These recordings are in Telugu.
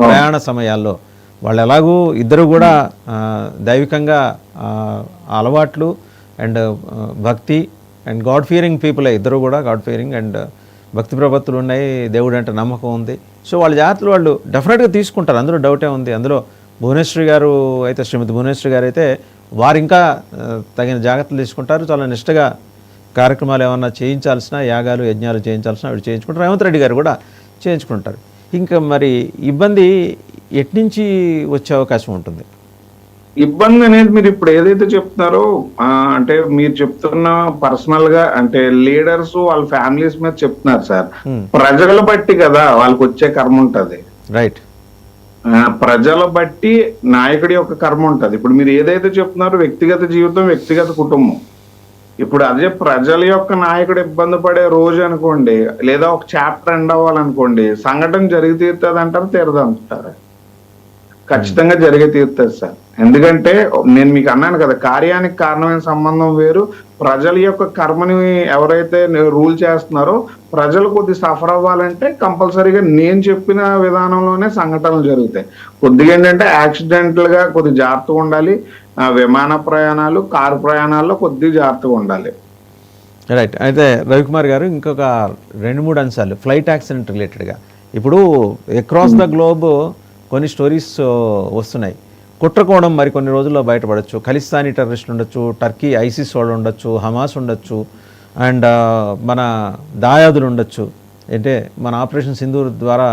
ప్రయాణ సమయాల్లో. వాళ్ళు ఎలాగూ ఇద్దరు కూడా దైవికంగా అలవాట్లు అండ్ భక్తి అండ్ గాడ్ ఫియరింగ్ పీపులే, ఇద్దరు కూడా గాడ్ ఫియరింగ్ అండ్ భక్తి ప్రపత్తులు ఉన్నాయి, దేవుడు అంటే నమ్మకం ఉంది. సో వాళ్ళ జాగ్రత్తలు వాళ్ళు డెఫినెట్గా తీసుకుంటారు, అందులో డౌటే ఉంది. అందులో భువనేశ్వరి గారు అయితే, శ్రీమతి భువనేశ్వరి గారు అయితే వారు ఇంకా తగిన జాగ్రత్తలు తీసుకుంటారు. చాలా నిష్టగా కార్యక్రమాలు ఏమన్నా చేయించాల్సిన, యాగాలు యజ్ఞాలు చేయించాల్సిన అవి చేయించుకుంటారు. రేవంత్ రెడ్డి గారు కూడా చేయించుకుంటారు. ఇంకా మరి ఇబ్బంది ఎట్నుంచి వచ్చే అవకాశం ఉంటుంది? ఇబ్బంది అనేది మీరు ఇప్పుడు ఏదైతే చెప్తున్నారో, అంటే మీరు చెప్తున్న పర్సనల్ గా అంటే లీడర్స్ వాళ్ళ ఫ్యామిలీస్ మీద చెప్తున్నారు సార్. ప్రజల బట్టి కదా వాళ్ళకి వచ్చే కర్మ ఉంటది. రైట్. ప్రజల బట్టి నాయకుడి యొక్క కర్మ ఉంటది. ఇప్పుడు మీరు ఏదైతే చెప్తున్నారో వ్యక్తిగత జీవితం, వ్యక్తిగత కుటుంబం. ఇప్పుడు అదే ప్రజల యొక్క నాయకుడు ఇబ్బంది పడే రోజు అనుకోండి, లేదా ఒక చాప్టర్ ఎండ్ అవ్వాలనుకోండి, సంఘటన జరిగి తీరుతుంది అంటారు, తీరదు అంటారు? ఖచ్చితంగా జరిగే తీరుతుంది సార్. ఎందుకంటే నేను మీకు అన్నాను కదా, కార్యానికి కారణమైన సంబంధం వేరు. ప్రజల యొక్క కర్మని ఎవరైతే రూల్ చేస్తున్నారో ప్రజలు కొద్ది సఫర్ అవ్వాలంటే కంపల్సరీగా నేను చెప్పిన విధానంలోనే సంఘటనలు జరుగుతాయి. కొద్దిగా ఏంటంటే యాక్సిడెంటల్ గా కొద్ది జాగ్రత్తగా ఉండాలి. విమాన ప్రయాణాలు, కారు ప్రయాణాల్లో కొద్దిగా జాగ్రత్తగా ఉండాలి. రైట్. అయితే రవికుమార్ గారు ఇంకొక 2-3 అంశాలు ఫ్లైట్ యాక్సిడెంట్ రిలేటెడ్గా. ఇప్పుడు అక్రాస్ ద గ్లోబ్ కొన్ని స్టోరీస్ వస్తున్నాయి. కుట్రకోణం మరి కొన్ని రోజుల్లో బయటపడవచ్చు. ఖలిస్తానీ టెర్రరిస్టులు ఉండొచ్చు, టర్కీ ఐసిస్ వాళ్ళు ఉండొచ్చు, హమాస్ ఉండొచ్చు, అండ్ మన దాయాదులు ఉండొచ్చు. అంటే మన ఆపరేషన్ సింధూర్ ద్వారా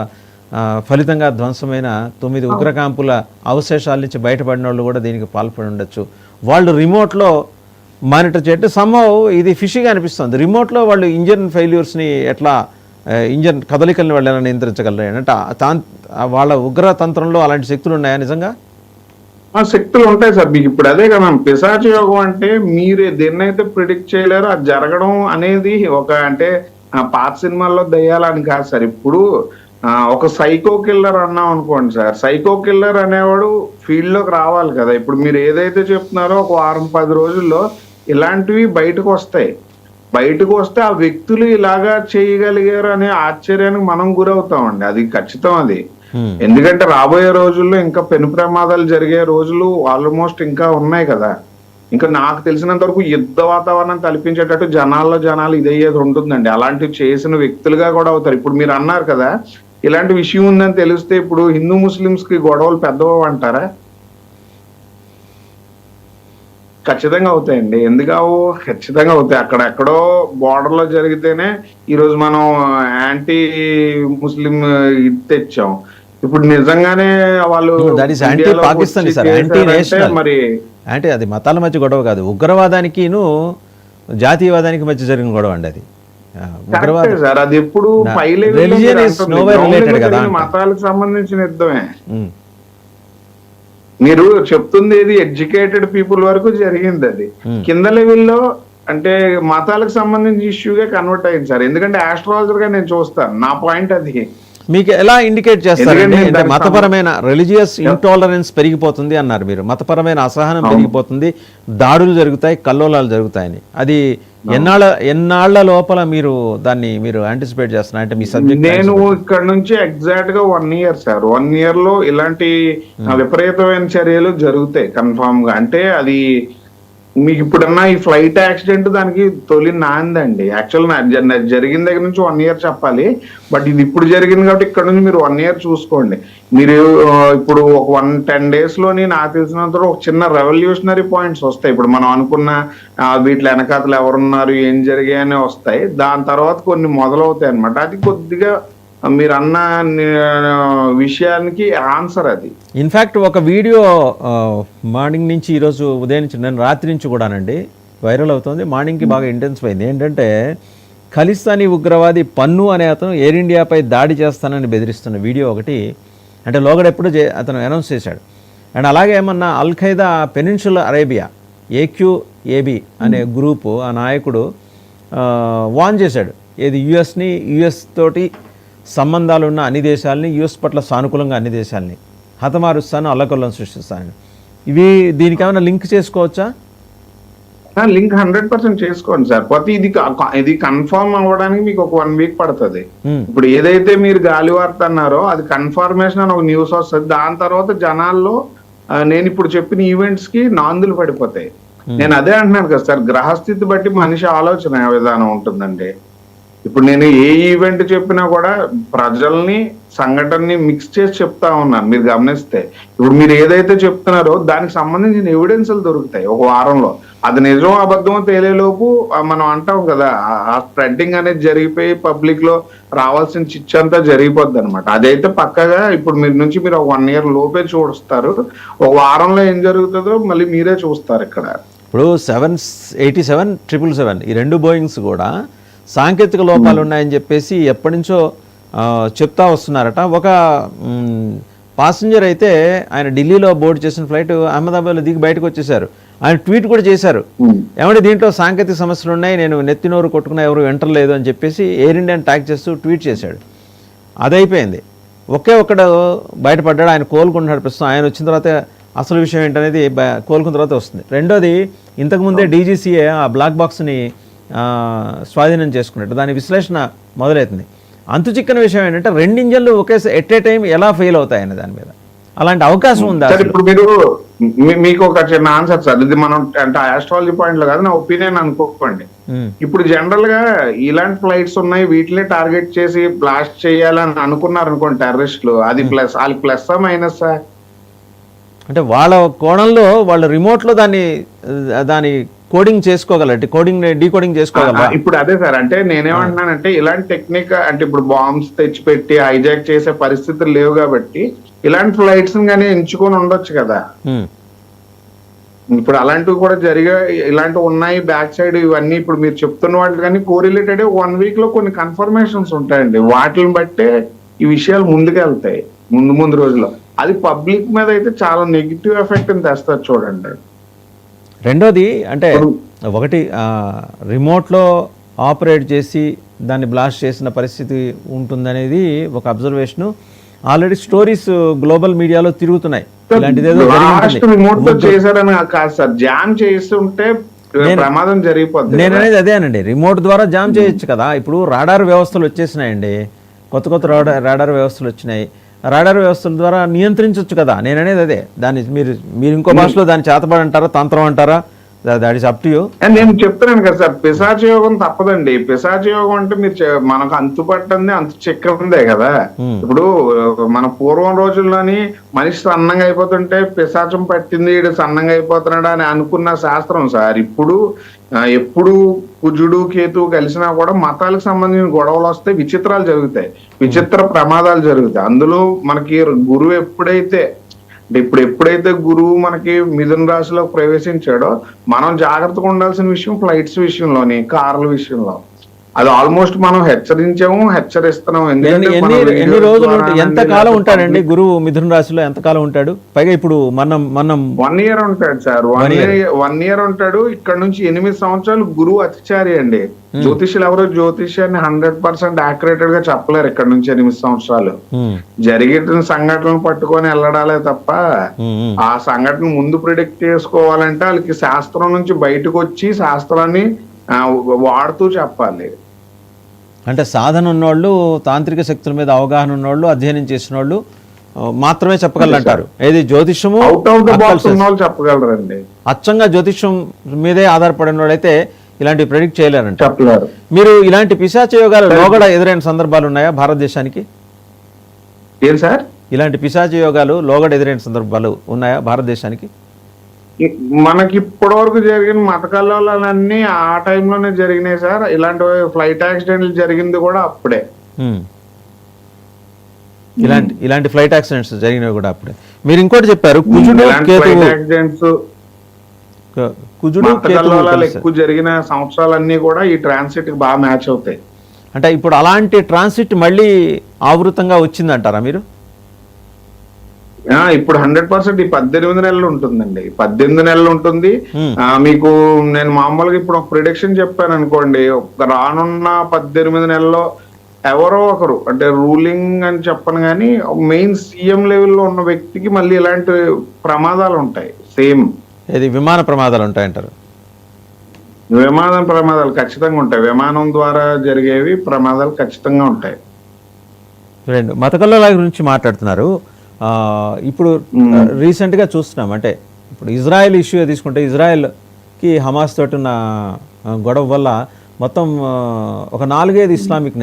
ఫలితంగా ధ్వంసమైన 9 ఉగ్ర క్యాంపుల అవశేషాల నుంచి బయటపడిన వాళ్ళు కూడా దీనికి పాల్పడి ఉండొచ్చు. వాళ్ళు రిమోట్లో మానిటర్ చేయడం సంభవం ఇది ఫిషిగా అనిపిస్తుంది. రిమోట్లో వాళ్ళు ఇంజన్ ఫెయిల్యూర్స్ని ఎట్లా, ఇంజన్ కదలికల్ని వాళ్ళు ఎలా నియంత్రించగలరు అంటే వాళ్ళ ఉగ్ర తంత్రంలో అలాంటి శక్తులు ఉన్నాయా నిజంగా? శక్తులు ఉంటాయి సార్. మీకు ఇప్పుడు అదే కదా పిశాచ యోగం అంటే, మీరు దేన్నైతే ప్రిడిక్ట్ చేయలేరో అది జరగడం అనేది ఒక, అంటే పాత సినిమాల్లో దయ్యాలని కాదు సార్. ఇప్పుడు ఒక సైకో కిల్లర్ అన్నాం అనుకోండి సార్, సైకో కిల్లర్ అనేవాడు ఫీల్డ్ లోకి రావాలి కదా. ఇప్పుడు మీరు ఏదైతే చెప్తున్నారో ఒక 10 రోజుల్లో ఇలాంటివి బయటకు వస్తాయి. బయటకు వస్తే ఆ వ్యక్తులు ఇలాగా చేయగలిగారు అనే ఆశ్చర్యానికి మనం గురవుతామండి. అది ఖచ్చితం. అది ఎందుకంటే రాబోయే రోజుల్లో ఇంకా పెను ప్రమాదాలు జరిగే రోజులు ఆల్మోస్ట్ ఇంకా ఉన్నాయి కదా. ఇంకా నాకు తెలిసినంత వరకు యుద్ధ వాతావరణం కల్పించేటట్టు జనాలు ఇదయ్యేది ఉంటుందండి. అలాంటివి చేసిన వ్యక్తులుగా కూడా అవుతారు. ఇప్పుడు మీరు అన్నారు కదా, ఇలాంటి విషయం ఉందని తెలిస్తే ఇప్పుడు హిందూ ముస్లిమ్స్ కి గొడవలు పెద్దవ అంటారా? ఖచ్చితంగా అవుతాయండి. ఎందుకు ఖచ్చితంగా అవుతాయి. అక్కడెక్కడో బార్డర్ లో జరిగితేనే ఈరోజు మనం యాంటీ ముస్లిం ఇది తెచ్చాం. ఇప్పుడు నిజంగానే వాళ్ళు anti Pakistan sir, anti national. మరి అంటే అది మతాల మధ్య గొడవ కాదు, ఉగ్రవాదానికి జాతీయవాదానికి మధ్య జరిగిన గొడవ అండి. అది ఉగ్రవాదం సార్. అది ఎప్పుడు మతాలకు సంబంధించిన యుద్ధమే. మీరు చెప్తుంది ఏది ఎడ్యుకేటెడ్ పీపుల్ వరకు జరిగింది. అది కింద లెవెల్లో అంటే మతాలకు సంబంధించిన ఇష్యూగా కన్వర్ట్ అయింది సార్. ఎందుకంటే ఆస్ట్రాలజర్ గా నేను చూస్తాను, నా పాయింట్ అది. మీకు ఎలా ఇండికేట్ చేస్తారండి? అంటే మతపరమైన రిలీజియస్ ఇంటాలరెన్స్ పెరిగిపోతుంది అన్నారు మీరు, మతపరమైన అసహనం పెరిగిపోతుంది, దాడులు జరుగుతాయి, కల్లోలాలు జరుగుతాయని. అది ఎన్నాళ్ల లోపల మీరు దాన్ని యాంటిసిపేట్ చేస్తున్నారు? అంటే మీ సబ్జెక్ట్. నేను ఇక్కడ నుంచి ఎగ్జాక్ట్ గా 1 year సార్. 1 year లో ఇలాంటి విపరీతమైన చర్యలు జరుగుతాయి కన్ఫామ్ గా. అంటే అది మీకు ఇప్పుడున్న ఈ ఫ్లైట్ యాక్సిడెంట్ దానికి తొలి నాందండి. యాక్చువల్ జరిగిన దగ్గర నుంచి 1 year చెప్పాలి, బట్ ఇది ఇప్పుడు జరిగింది కాబట్టి ఇక్కడ నుంచి మీరు 1 year చూసుకోండి. మీరు ఇప్పుడు ఒక 10 days లోని నాకు తెలిసినంత ఒక చిన్న రెవల్యూషనరీ పాయింట్స్ వస్తాయి. ఇప్పుడు మనం అనుకున్న వీటి వెనకాతలు ఎవరున్నారు, ఏం జరిగాయని వస్తాయి. దాని తర్వాత కొన్ని మొదలవుతాయి అన్నమాట. అది కొద్దిగా మీరు అన్న విషయానికి ఆన్సర్ అది. ఇన్ఫ్యాక్ట్ ఒక వీడియో మార్నింగ్ నుంచి, ఈరోజు ఉదయం నుంచి, నేను రాత్రి నుంచి కూడానండి వైరల్ అవుతుంది. మార్నింగ్కి బాగా ఇంటెన్సివ్ అయింది. ఏంటంటే ఖలిస్తానీ ఉగ్రవాది పన్ను అనే అతను ఎయిర్ ఇండియాపై దాడి చేస్తానని బెదిరిస్తున్న వీడియో ఒకటి, అంటే లోగడ ఎప్పుడు అతను అనౌన్స్ చేశాడు. అండ్ అలాగే ఏమన్నా అల్ ఖైదా పెనిన్సులా అరేబియా AQAB అనే గ్రూపు, ఆ నాయకుడు వార్న్ చేశాడు. ఏది యుఎస్ తోటి సంబంధాలు ఉన్న అన్ని దేశాలని, యుఎస్ పట్ల సానుకూలంగా అన్ని దేశాలని హతమారుస్తాను, అల్లకల్లం సృష్టిస్తాను. దీనికి ఏమైనా లింక్ చేసుకోవచ్చా? లింక్ 100% చేసుకోండి సార్. పోతే ఇది కన్ఫర్మ్ అవ్వడానికి మీకు ఒక 1 వీక్ పడుతుంది. ఇప్పుడు ఏదైతే మీరు గాలి వార్త అన్నారో అది కన్ఫర్మేషన్ అని ఒక న్యూస్ వస్తుంది. దాని తర్వాత జనాల్లో నేను ఇప్పుడు చెప్పిన ఈవెంట్స్ కి నాందులు పడిపోతాయి. నేను అదే అంటున్నాను కదా సార్, గ్రహస్థితి బట్టి మనిషి ఆలోచన విధానం ఉంటుందండి. ఇప్పుడు నేను ఏ ఈవెంట్ చెప్పినా కూడా ప్రజల్ని సంఘటనని మిక్స్ చేసి చెప్తా ఉన్నాను. మీరు గమనిస్తే ఇప్పుడు మీరు ఏదైతే చెప్తున్నారో దానికి సంబంధించిన ఎవిడెన్స్లు దొరుకుతాయి ఒక వారంలో. అది నిజం అబద్ధమో తేలేలోపు మనం అంటాం కదా, ఆ స్ప్రెడ్డింగ్ అనేది జరిగిపోయి పబ్లిక్ లో రావాల్సిన చిచ్చు అంతా జరిగిపోద్ది అనమాట. అదైతే పక్కగా ఇప్పుడు మీరు ఒక 1 year లోపే చూస్తారు. ఒక వారంలో ఏం జరుగుతుందో మళ్ళీ మీరే చూస్తారు. ఇక్కడ ఇప్పుడు 787, 777 ఈ 2 బోయింగ్స్ కూడా సాంకేతిక లోపాలు ఉన్నాయని చెప్పేసి ఎప్పటి నుంచో చెప్తా వస్తున్నారట. ఒక పాసింజర్ అయితే ఆయన ఢిల్లీలో బోర్డు చేసిన ఫ్లైట్ అహ్మదాబాద్లో దిగి బయటకు వచ్చేసారు. ఆయన ట్వీట్ కూడా చేశారు, ఏమంటే దీంట్లో సాంకేతిక సమస్యలు ఉన్నాయి, నేను నెత్తినోరు కొట్టుకున్నా ఎవరు ఎంటర్ లేదు అని చెప్పేసి ఎయిర్ ఇండియాని ట్యాగ్ చేస్తూ ట్వీట్ చేశాడు. అదైపోయింది. ఒక్కడు బయటపడ్డాడు, ఆయన కోలుకుంటున్నాడు ప్రస్తుతం. ఆయన వచ్చిన తర్వాత అసలు విషయం ఏంటనేది కోలుకున్న తర్వాత వస్తుంది. రెండోది, ఇంతకుముందే డీజీసీఏ ఆ బ్లాక్ బాక్స్ని స్వాధీనం చేసుకున్నట్టు దాని విశ్లేషణ మొదలవుతుంది. అంతు చిక్కని విషయం ఏంటంటే 2 ఇంజన్లు ఒకేసారి ఎట్ ఏ టైం ఎలా ఫెయిల్ అవుతాయనే దాని మీద అలాంటి అవకాశం ఉందా? ఇప్పుడు మీకు ఒక చిన్న ఆన్సర్ సార్, ఇది మనం అంటే ఆస్ట్రాలజీ పాయింట్ లో కాదు, నా ఒపీనియన్ అనుకోకండి. ఇప్పుడు జనరల్ గా ఇలాంటి ఫ్లైట్స్ ఉన్నాయి, వీటినే టార్గెట్ చేసి బ్లాస్ట్ చేయాలని అనుకున్నారు అనుకోండి టెర్రరిస్టులు, అది వాళ్ళకి ప్లస్సా మైనస్సా? అంటే వాళ్ళ కోణంలో వాళ్ళు రిమోట్లో దాని కోడింగ్ చేసుకోగలరు, డీకోడింగ్ చేసుకోగలరా? ఇప్పుడు అదే సార్, అంటే నేనేమంటున్నానంటే ఇలాంటి టెక్నిక్ అంటే ఇప్పుడు బాంబ్స్ తెచ్చిపెట్టి హైజాక్ చేసే పరిస్థితులు లేవు కాబట్టి ఇలాంటి ఫ్లైట్స్ గానీ ఎంచుకొని ఉండొచ్చు కదా. ఇప్పుడు అలాంటివి కూడా ఇలాంటివి ఉన్నాయి బ్యాక్ సైడ్. ఇవన్నీ ఇప్పుడు మీరు చెప్తున్న వాటి కానీ కోరిలేటెడ్ 1 week లో కొన్ని కన్ఫర్మేషన్స్ ఉంటాయండి. వాటిని బట్టే ఈ విషయాలు ముందుకెళ్తాయి ముందు రోజుల్లో. అది పబ్లిక్ మీద అయితే చాలా నెగిటివ్ ఎఫెక్ట్ తెస్తారు చూడండి. రెండోది అంటే ఒకటి రిమోట్లో ఆపరేట్ చేసి దాన్ని బ్లాస్ట్ చేసిన పరిస్థితి ఉంటుందనేది ఒక అబ్జర్వేషను. ఆల్రెడీ స్టోరీస్ గ్లోబల్ మీడియాలో తిరుగుతున్నాయి. జామ్ చేస్తుంటే ప్రమాదం జరిగిపోతుంది. నేను అనేది అదేనండి, రిమోట్ ద్వారా జామ్ చేయొచ్చు కదా. ఇప్పుడు రాడార్ వ్యవస్థలు వచ్చేసినాయండి, కొత్త రాడార్ వ్యవస్థలు వచ్చినాయి. రాడార్ వ్యవస్థల ద్వారా నియంత్రించవచ్చు కదా. నేను అనేది అదే, దాన్ని మీరు ఇంకో భాషలో దాన్ని చేతబడి అంటారా, తంత్రం అంటారా, that is up to you. నేను చెప్తున్నాను కదా సార్, పిశాచ యోగం తప్పదండి. పిశాచ యోగం అంటే మనకు అంతుపట్టంది అంతు చెక్కందే కదా. ఇప్పుడు మన పూర్వం రోజుల్లోని మనిషి సన్నంగా అయిపోతుంటే పిశాచం పట్టింది, వీడు సన్నంగా అయిపోతున్నాడు అని అనుకున్న శాస్త్రం సార్. ఎప్పుడు కుజుడు కేతు కలిసినా కూడా మతాలకు సంబంధించిన గొడవలు వస్తే విచిత్రాలు జరుగుతాయి, విచిత్ర ప్రమాదాలు జరుగుతాయి. అందులో మనకి గురువు ఎప్పుడైతే గురువు మనకి మిథున రాశిలో ప్రవేశించాడో మనం జాగ్రత్తగా ఉండాల్సిన విషయం ఫ్లైట్స్ విషయంలోని, కార్ల విషయంలో. అది ఆల్మోస్ట్ మనం హెచ్చరిస్తున్నాం. ఎన్ని రోజులు ఎంతకాలం ఉంటాడండి గురువు మిథున రాశిలో? ఎంతకాలం ఉంటాడు? పైగా ఇప్పుడు మనం 1 year ఉంటాడు సార్. 1 year ఉంటాడు. ఇక్కడ నుంచి 8 సంవత్సరాలు గురువు అతిచారి అండి. జ్యోతిష్యులు ఎవరు జ్యోతిష్యాన్ని 100% యాక్యురేటెడ్ గా చెప్పలేరు. ఇక్కడ నుంచి 8 సంవత్సరాలు జరిగిన సంఘటనలు పట్టుకొని వెళ్ళడాలే తప్ప ఆ సంఘటన ముందు ప్రిడిక్ట్ చేసుకోవాలంటే వాళ్ళకి శాస్త్రం నుంచి బయటకు వచ్చి శాస్త్రాన్ని వాడుతూ చెప్పాలి. అంటే సాధన ఉన్నోళ్ళు, తాంత్రిక శక్తుల మీద అవగాహన ఉన్నోళ్ళు, అధ్యయనం చేసిన వాళ్ళు మాత్రమే చెప్పగలరంటారు. ఏది జ్యోతిష్యము చెప్పగలరండి. అచ్చంగా జ్యోతిష్యం మీదే ఆధారపడిన వాళ్ళైతే ఇలాంటి ప్రెడిక్ట్ చేయలేరంట. మీరు ఇలాంటి పిశాచ యోగాలు లోగడ ఎదురైన సందర్భాలు ఉన్నాయా భారతదేశానికి? ఏం సార్? ఇలాంటి పిశాచ యోగాలు లోగడ ఎదురైన సందర్భాలు ఉన్నాయా భారతదేశానికి? మనకి ఇప్పటి వరకు జరిగిన మత కల్లోలన్నీ ఆ టైంలోనే జరిగినాయి సార్. ఇలాంటి ఫ్లైట్ యాక్సిడెంట్లు జరిగింది కూడా అప్పుడే. ఇలాంటి ఫ్లైట్ యాక్సిడెంట్స్ జరిగినవి కూడా అప్పుడే. మీరు ఇంకోటి చెప్పారు, కుజుడు ఎక్కువ జరిగిన సంవత్సరాలన్నీ కూడా ఈ ట్రాన్సిట్ కి బాగా మ్యాచ్ అవుతాయి. అంటే ఇప్పుడు అలాంటి ట్రాన్సిట్ మళ్ళీ ఆవృతంగా వచ్చిందంటారా మీరు? ఇప్పుడు 100% ఈ 18 నెలలు ఉంటుందండి. 18 నెలలు ఉంటుంది. మీకు నేను మామూలుగా ఇప్పుడు ఒక ప్రిడిక్షన్ చెప్పాను అనుకోండి, రానున్న 18 నెలల్లో ఎవరో ఒకరు, అంటే రూలింగ్ అని చెప్పను కానీ మెయిన్ సీఎం లెవెల్లో ఉన్న వ్యక్తికి మళ్ళీ ఇలాంటి ప్రమాదాలు ఉంటాయి. సేమ్ విమాన ప్రమాదాలు ఉంటాయంటారు. విమాన ప్రమాదాలు ఖచ్చితంగా ఉంటాయి. విమానం ద్వారా జరిగేవి ప్రమాదాలు ఖచ్చితంగా ఉంటాయి. రెండు మత కల్లోలాల గురించి మాట్లాడుతున్నారు. ఇప్పుడు రీసెంట్గా చూస్తున్నాం, అంటే ఇప్పుడు ఇజ్రాయెల్ ఇష్యూ తీసుకుంటే ఇజ్రాయెల్కి హమాస్ తోటి ఉన్న గొడవ వల్ల మొత్తం ఒక 4-5 ఇస్లామిక్